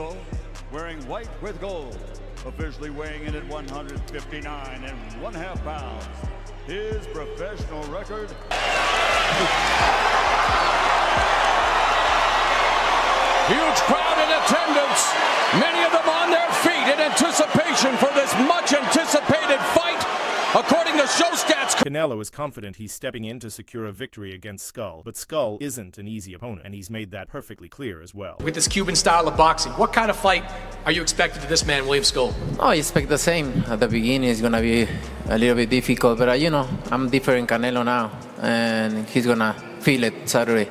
Skull, wearing white with gold, officially weighing in at 159 1/2 pounds. His professional record. Huge crowd in attendance, many of them on their feet in anticipation for this much-anticipated fight. According to show stats, Canelo is confident he's stepping in to secure a victory against Scull, but Scull isn't an easy opponent, and he's made that perfectly clear as well. With this Cuban style of boxing, what kind of fight are you expecting to this man, William Scull? Oh, I expect the same. At the beginning, it's going to be a little bit difficult, but I'm different Canelo now, and he's going to feel it Saturday.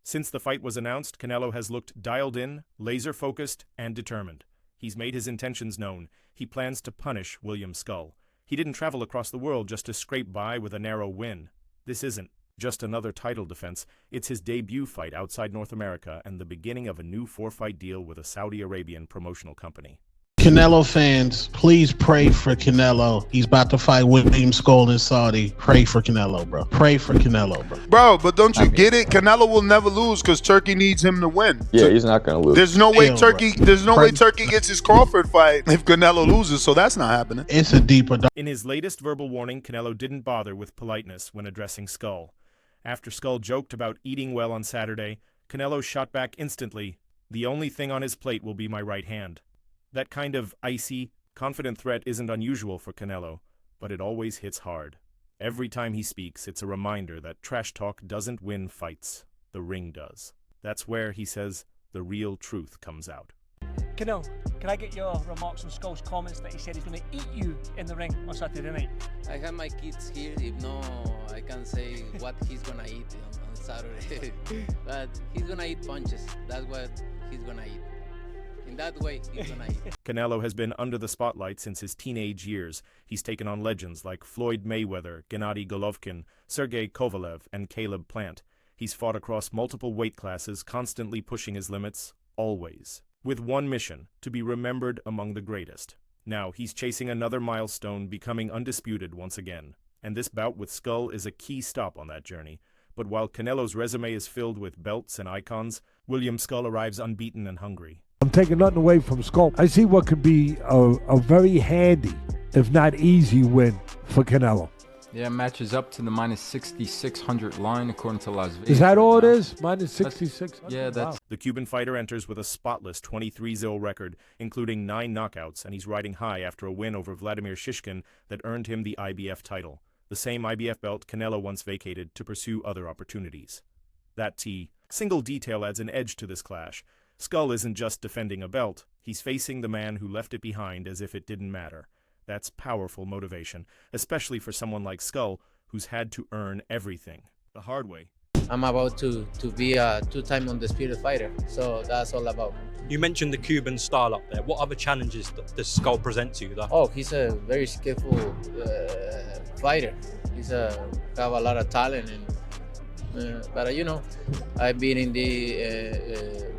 Since the fight was announced, Canelo has looked dialed in, laser-focused, and determined. He's made his intentions known. He plans to punish William Scull. He didn't travel across the world just to scrape by with a narrow win. This isn't just another title defense. It's his debut fight outside North America and the beginning of a new 4-fight deal with a Saudi Arabian promotional company. Canelo fans, please pray for Canelo. He's about to fight William Scull in Saudi. Pray for Canelo, bro. Pray for Canelo, bro. Bro, but don't you get it? Canelo will never lose because Turkey needs him to win. Yeah, he's not gonna lose. There's no way Turkey gets his Crawford fight if Canelo loses, so that's not happening. It's a deeper. In his latest verbal warning, Canelo didn't bother with politeness when addressing Scull. After Scull joked about eating well on Saturday, Canelo shot back instantly, "The only thing on his plate will be my right hand." That kind of icy, confident threat isn't unusual for Canelo, but it always hits hard. Every time he speaks, it's a reminder that trash talk doesn't win fights. The ring does. That's where, he says, the real truth comes out. Canelo, can I get your remarks on Skull's comments that he said he's going to eat you in the ring on Saturday night? I have my kids here. If no, I can say what he's going to eat on Saturday. But he's going to eat punches. That's what he's going to eat. In that way, he's gonna eat. Canelo has been under the spotlight since his teenage years. He's taken on legends like Floyd Mayweather, Gennady Golovkin, Sergey Kovalev, and Caleb Plant. He's fought across multiple weight classes, constantly pushing his limits, always, with one mission: to be remembered among the greatest. Now, he's chasing another milestone, becoming undisputed once again. And this bout with Scull is a key stop on that journey. But while Canelo's resume is filled with belts and icons, William Scull arrives unbeaten and hungry. I'm taking nothing away from Scull. I see what could be a very handy, if not easy, win for Canelo. Yeah, matches up to the minus 6,600 line according to Las Vegas. Is that all it is? Minus 6,600? Yeah, that's... Wow. The Cuban fighter enters with a spotless 23-0 record, including 9 knockouts, and he's riding high after a win over Vladimir Shishkin that earned him the IBF title, the same IBF belt Canelo once vacated to pursue other opportunities. That single detail adds an edge to this clash. Scull isn't just defending a belt, he's facing the man who left it behind as if it didn't matter. That's powerful motivation, especially for someone like Scull, who's had to earn everything the hard way. I'm about to be a 2-time undisputed fighter, so that's all about. You mentioned the Cuban style up there. What other challenges does Scull present to you, though? Oh, he's a very skillful fighter. He's have a lot of talent, and but I've been in the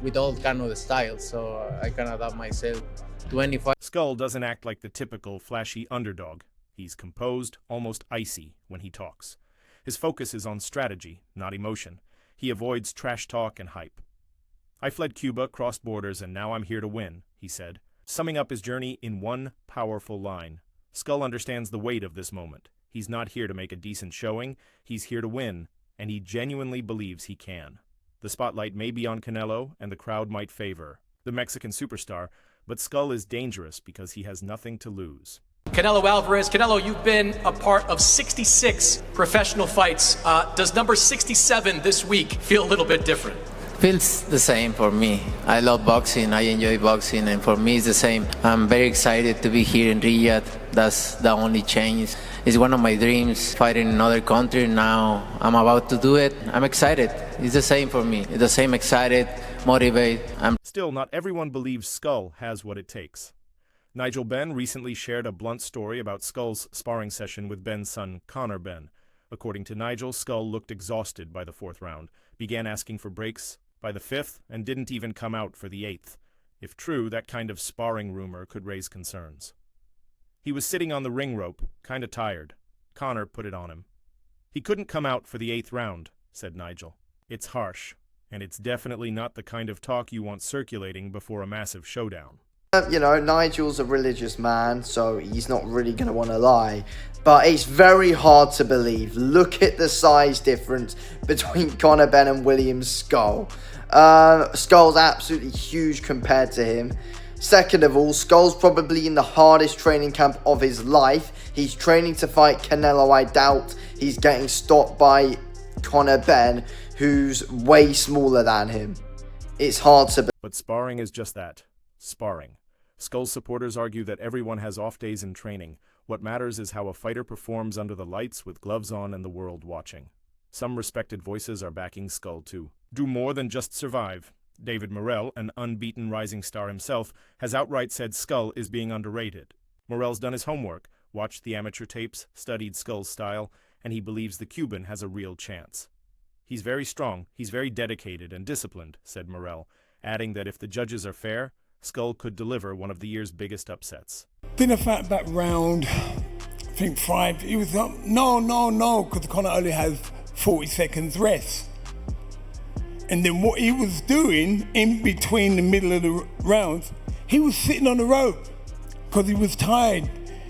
with all kind of the styles, so I can adapt myself to any fight. Scull doesn't act like the typical flashy underdog. He's composed, almost icy when he talks. His focus is on strategy, not emotion. He avoids trash talk and hype. "I fled Cuba, crossed borders, and now I'm here to win," he said, summing up his journey in one powerful line. Scull understands the weight of this moment. He's not here to make a decent showing, he's here to win, and he genuinely believes he can. The spotlight may be on Canelo, and the crowd might favor the Mexican superstar, but Scull is dangerous because he has nothing to lose. Canelo Alvarez. Canelo, you've been a part of 66 professional fights. Does number 67 this week feel a little bit different? Feels the same for me. I love boxing, I enjoy boxing, and for me it's the same. I'm very excited to be here in Riyadh. That's the only change. It's one of my dreams, fighting in another country. Now I'm about to do it. I'm excited. It's the same for me. It's the same, excited, motivated. Still, not everyone believes Scull has what it takes. Nigel Benn recently shared a blunt story about Scull's sparring session with Ben's son, Conor Benn. According to Nigel, Scull looked exhausted by the 4th round, began asking for breaks by the 5th, and didn't even come out for the 8th. If true, that kind of sparring rumor could raise concerns. He was sitting on the ring rope, kinda tired. Conor put it on him. "He couldn't come out for the 8th round," said Nigel. "It's harsh, and it's definitely not the kind of talk you want circulating before a massive showdown. You know, Nigel's a religious man, so he's not really going to want to lie. But it's very hard to believe. Look at the size difference between Conor Benn and William Scull. Skull's absolutely huge compared to him. Second of all, Skull's probably in the hardest training camp of his life. He's training to fight Canelo. I doubt he's getting stopped by Conor Benn, who's way smaller than him. It's hard to believe. But sparring is just that. Sparring. Skull's supporters argue that everyone has off days in training. What matters is how a fighter performs under the lights with gloves on and the world watching. Some respected voices are backing Scull too. Do more than just survive. David Morrell, an unbeaten rising star himself, has outright said Scull is being underrated. Morrell's done his homework, watched the amateur tapes, studied Skull's style, and he believes the Cuban has a real chance. He's very strong, he's very dedicated and disciplined, said Morrell, adding that if the judges are fair, Scull could deliver one of the year's biggest upsets. Then I fight back round, I think 5, he was up, no, because Conor only has 40 seconds rest. And then what he was doing in between the middle of the rounds, he was sitting on the rope because he was tired.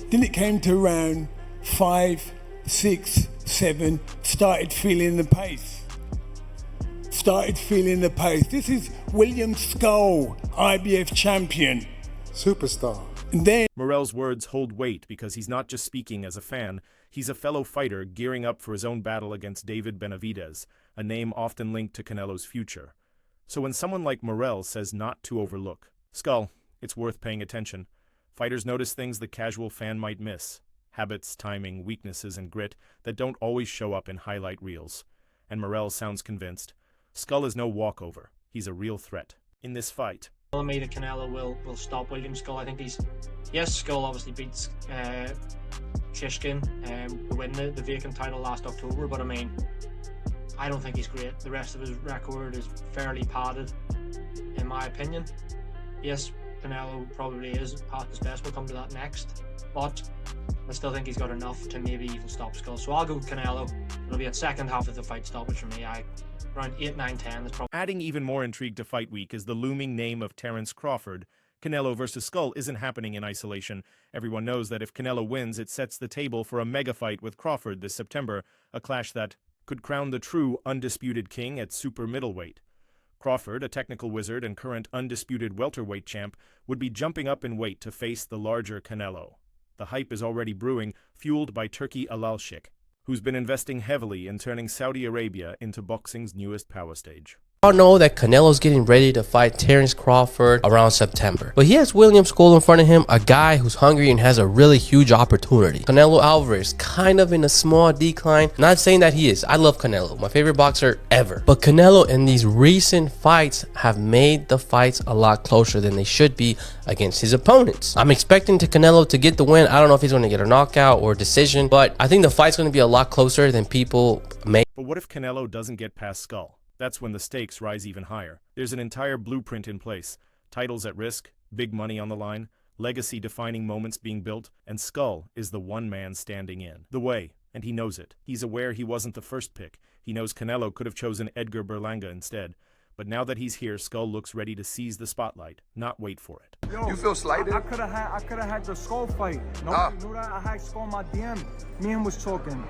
Then it came to round 5, 6, 7, started feeling the pace. This is William Scull, IBF champion. Superstar. And then Morrell's words hold weight because he's not just speaking as a fan, he's a fellow fighter gearing up for his own battle against David Benavidez, a name often linked to Canelo's future. So when someone like Morrell says not to overlook Scull, it's worth paying attention. Fighters notice things the casual fan might miss. Habits, timing, weaknesses, and grit that don't always show up in highlight reels. And Morrell sounds convinced. Scull is no walkover. He's a real threat. In this fight, telling me that Canelo will stop William Scull. I think Scull obviously beats Shishkin to win the vacant title last October, but I mean, I don't think he's great. The rest of his record is fairly padded, in my opinion. Yes, Canelo probably is past his best. We'll come to that next, but I still think he's got enough to maybe even stop Scull. So I'll go with Canelo. It'll be at second half of the fight stoppage for me. Around 8, 9, 10. Adding even more intrigue to Fight Week is the looming name of Terence Crawford. Canelo versus Scull isn't happening in isolation. Everyone knows that if Canelo wins, it sets the table for a mega fight with Crawford this September, a clash that could crown the true undisputed king at super middleweight. Crawford, a technical wizard and current undisputed welterweight champ, would be jumping up in weight to face the larger Canelo. The hype is already brewing, fueled by Turki Alalshik, who's been investing heavily in turning Saudi Arabia into boxing's newest power stage. I know that Canelo's getting ready to fight Terence Crawford around September, but he has William Scull in front of him, a guy who's hungry and has a really huge opportunity. Canelo Alvarez kind of in a small decline. Not saying that he is. I love Canelo, my favorite boxer ever. But Canelo in these recent fights have made the fights a lot closer than they should be against his opponents. I'm expecting Canelo to get the win. I don't know if he's going to get a knockout or a decision, but I think the fight's going to be a lot closer than people may. But what if Canelo doesn't get past Scull? That's when the stakes rise even higher. There's an entire blueprint in place. Titles at risk, big money on the line, legacy-defining moments being built, and Scull is the one man standing in the way, and he knows it. He's aware he wasn't the first pick. He knows Canelo could have chosen Edgar Berlanga instead. But now that he's here, Scull looks ready to seize the spotlight, not wait for it. Yo, you feel slighted? I could have had the Scull fight. Nobody knew that. I had Scull in my DM. Me and him was talking.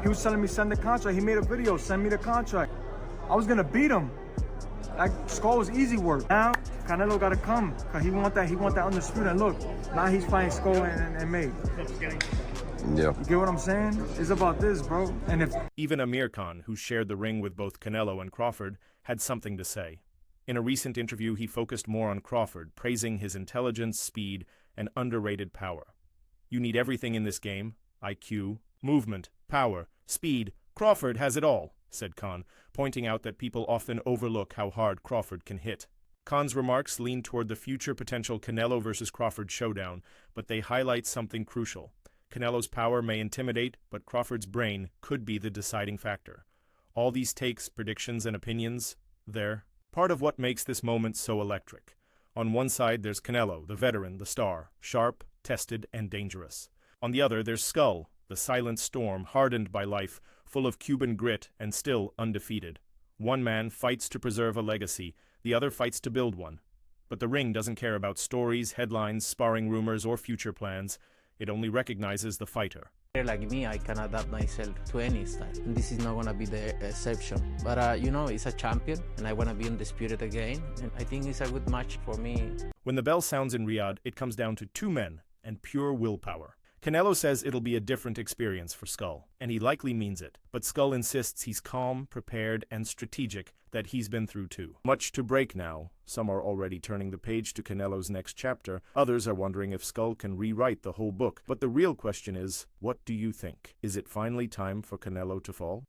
He was telling me send the contract. He made a video, send me the contract. I was gonna beat him. Like Scull was easy work. Now Canelo gotta come, cause he want that undisputed. And look, now he's fighting Scull and me. Yeah. You get what I'm saying? It's about this, bro. And if even Amir Khan, who shared the ring with both Canelo and Crawford, had something to say. In a recent interview, he focused more on Crawford, praising his intelligence, speed, and underrated power. You need everything in this game: IQ, movement, power, speed. Crawford has it all, said Khan, pointing out that people often overlook how hard Crawford can hit. Khan's remarks lean toward the future potential Canelo versus Crawford showdown, but they highlight something crucial. Canelo's power may intimidate, but Crawford's brain could be the deciding factor. All these takes, predictions, and opinions, they're part of what makes this moment so electric. On one side, there's Canelo, the veteran, the star, sharp, tested, and dangerous. On the other, there's Scull, the silent storm, hardened by life, full of Cuban grit and still undefeated. One man fights to preserve a legacy, the other fights to build one. But the ring doesn't care about stories, headlines, sparring rumors, or future plans. It only recognizes the fighter. Like me, I can adapt myself to any style, and this is not going to be the exception. But you know, it's a champion, and I want to be undisputed again, and I think it's a good match for me. When the bell sounds in Riyadh, it comes down to two men and pure willpower. Canelo says it'll be a different experience for Scull, and he likely means it. But Scull insists he's calm, prepared, and strategic, that he's been through too. Much to break now. Some are already turning the page to Canelo's next chapter. Others are wondering if Scull can rewrite the whole book. But the real question is, what do you think? Is it finally time for Canelo to fall?